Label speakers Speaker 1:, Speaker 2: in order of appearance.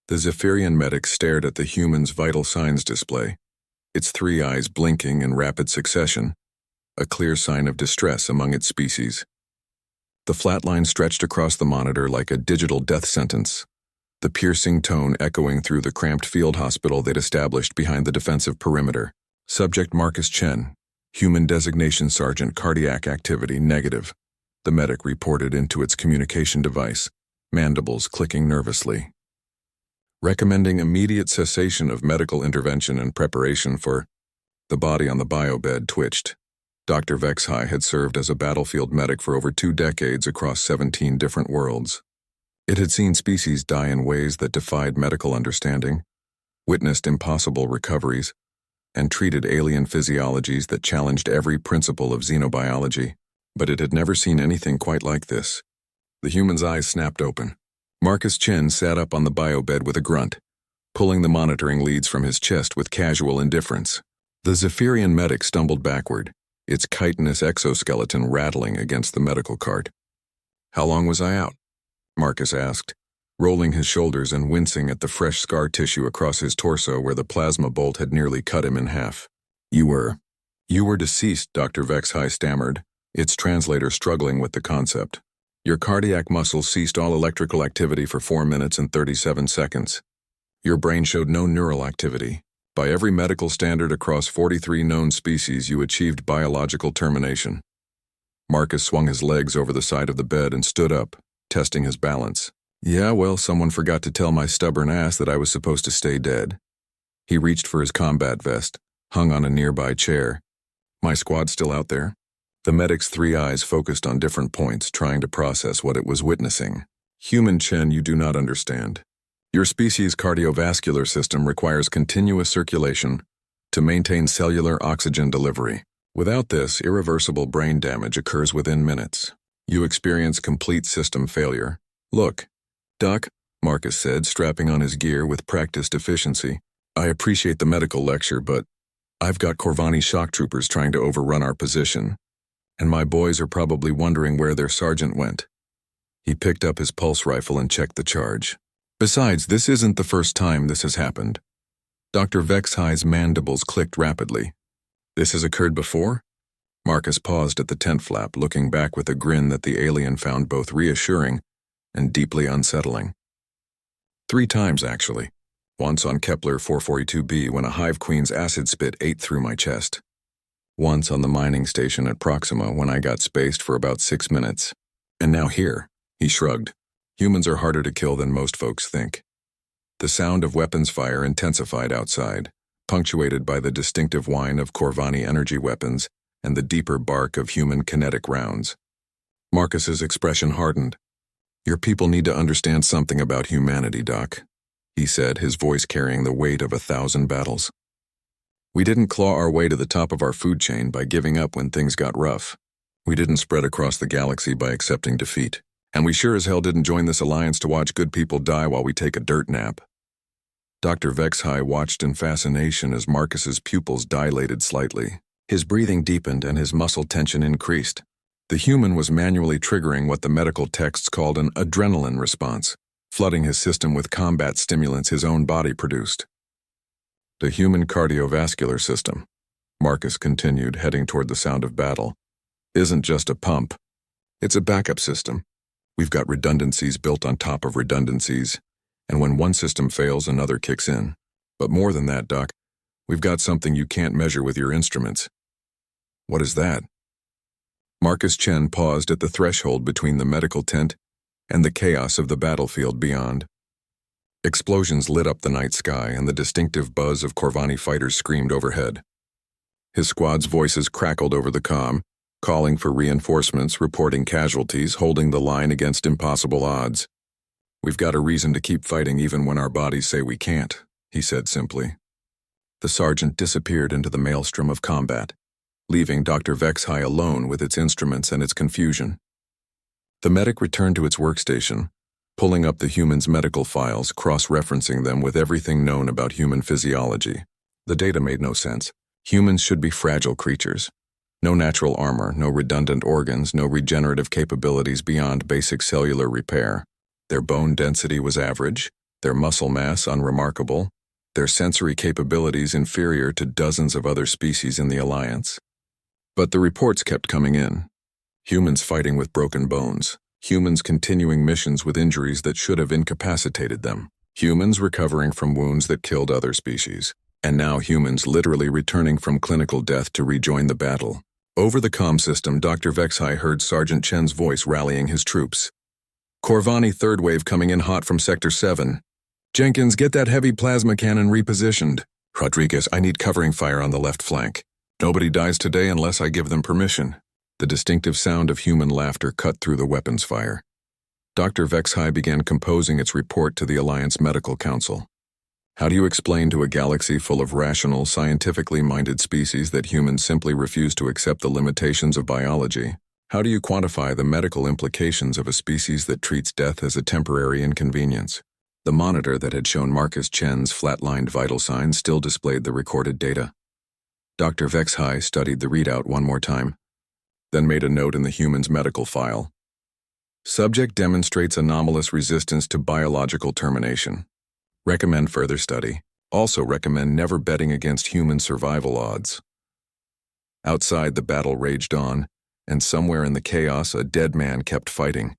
Speaker 1: The Zephyrian medic stared at the human's vital signs display, its three eyes blinking in rapid succession, a clear sign of distress among its species. The flat line stretched across the monitor like a digital death sentence, the piercing tone echoing through the cramped field hospital they'd established behind the defensive perimeter. Subject Marcus Chen, Human Designation Sergeant, Cardiac Activity Negative, the medic reported into its communication device, mandibles clicking nervously. Recommending immediate cessation of medical intervention and preparation for... The body on the biobed twitched. Dr. Vexhai had served as a battlefield medic for over 2 decades across 17 different worlds. It had seen species die in ways that defied medical understanding, witnessed impossible recoveries, and treated alien physiologies that challenged every principle of xenobiology, but it had never seen anything quite like this. The human's eyes snapped open. Marcus Chen sat up on the biobed with a grunt, pulling the monitoring leads from his chest with casual indifference. The Zephyrian medic stumbled backward, its chitinous exoskeleton rattling against the medical cart. "How long was I out?" Marcus asked, rolling his shoulders and wincing at the fresh scar tissue across his torso where the plasma bolt had nearly cut him in half. You were deceased," Dr. Vexhai stammered, its translator struggling with the concept. "Your cardiac muscles ceased all electrical activity for 4 minutes and 37 seconds. Your brain showed no neural activity. By every medical standard across 43 known species, you achieved biological termination." Marcus swung his legs over the side of the bed and stood up, testing his balance. "Yeah, well, someone forgot to tell my stubborn ass that I was supposed to stay dead." He reached for his combat vest, hung on a nearby chair. "My squad still out there?" The medic's 3 eyes focused on different points, trying to process what it was witnessing. "Human Chen, you do not understand. Your species' cardiovascular system requires continuous circulation to maintain cellular oxygen delivery. Without this, irreversible brain damage occurs within minutes. You experience complete system failure. Look, Doc," Marcus said, strapping on his gear with practiced efficiency. "I appreciate the medical lecture, but I've got Corvani shock troopers trying to overrun our position, and my boys are probably wondering where their sergeant went." He picked up his pulse rifle and checked the charge. "Besides, this isn't the first time this has happened." Dr. Vexhai's mandibles clicked rapidly. "This has occurred before?" Marcus paused at the tent flap, looking back with a grin that the alien found both reassuring and deeply unsettling. 3 times, actually. Once on Kepler 442b when a hive queen's acid spit ate through my chest. Once on the mining station at Proxima when I got spaced for about 6 minutes. And now here," he shrugged. "Humans are harder to kill than most folks think." The sound of weapons fire intensified outside, punctuated by the distinctive whine of Corvani energy weapons and the deeper bark of human kinetic rounds. Marcus's expression hardened. "Your people need to understand something about humanity, Doc," he said, his voice carrying the weight of 1,000 battles. "We didn't claw our way to the top of our food chain by giving up when things got rough. We didn't spread across the galaxy by accepting defeat. And we sure as hell didn't join this alliance to watch good people die while we take a dirt nap." Dr. Vexhai watched in fascination as Marcus's pupils dilated slightly. His breathing deepened and his muscle tension increased. The human was manually triggering what the medical texts called an adrenaline response, flooding his system with combat stimulants his own body produced. "The human cardiovascular system," Marcus continued, heading toward the sound of battle, "isn't just a pump. It's a backup system. We've got redundancies built on top of redundancies, and when one system fails, another kicks in. But more than that, Doc, we've got something you can't measure with your instruments." "What is that?" Marcus Chen paused at the threshold between the medical tent and the chaos of the battlefield beyond. Explosions lit up the night sky, and the distinctive buzz of Corvani fighters screamed overhead. His squad's voices crackled over the comm, calling for reinforcements, reporting casualties, holding the line against impossible odds. "We've got a reason to keep fighting even when our bodies say we can't," he said simply. The sergeant disappeared into the maelstrom of combat, leaving Dr. Vexhai alone with its instruments and its confusion. The medic returned to its workstation, pulling up the human's medical files, cross-referencing them with everything known about human physiology. The data made no sense. Humans should be fragile creatures. No natural armor, no redundant organs, no regenerative capabilities beyond basic cellular repair. Their bone density was average, their muscle mass unremarkable, their sensory capabilities inferior to dozens of other species in the Alliance. But the reports kept coming in. Humans fighting with broken bones, humans continuing missions with injuries that should have incapacitated them, humans recovering from wounds that killed other species, and now humans literally returning from clinical death to rejoin the battle. Over the comm system, Dr. Vexhai heard Sergeant Chen's voice rallying his troops. Corvani third wave coming in hot from Sector 7. Jenkins, get that heavy plasma cannon repositioned. Rodriguez, I need covering fire on the left flank. Nobody dies today unless I give them permission. The distinctive sound of human laughter cut through the weapons fire. Dr. Vexhai began composing its report to the Alliance Medical Council. How do you explain to a galaxy full of rational, scientifically minded species that humans simply refuse to accept the limitations of biology? How do you quantify the medical implications of a species that treats death as a temporary inconvenience? The monitor that had shown Marcus Chen's flatlined vital signs still displayed the recorded data. Dr. Vexhai studied the readout one more time, then made a note in the human's medical file. Subject demonstrates anomalous resistance to biological termination. Recommend further study. Also recommend never betting against human survival odds. Outside, the battle raged on, and somewhere in the chaos, a dead man kept fighting.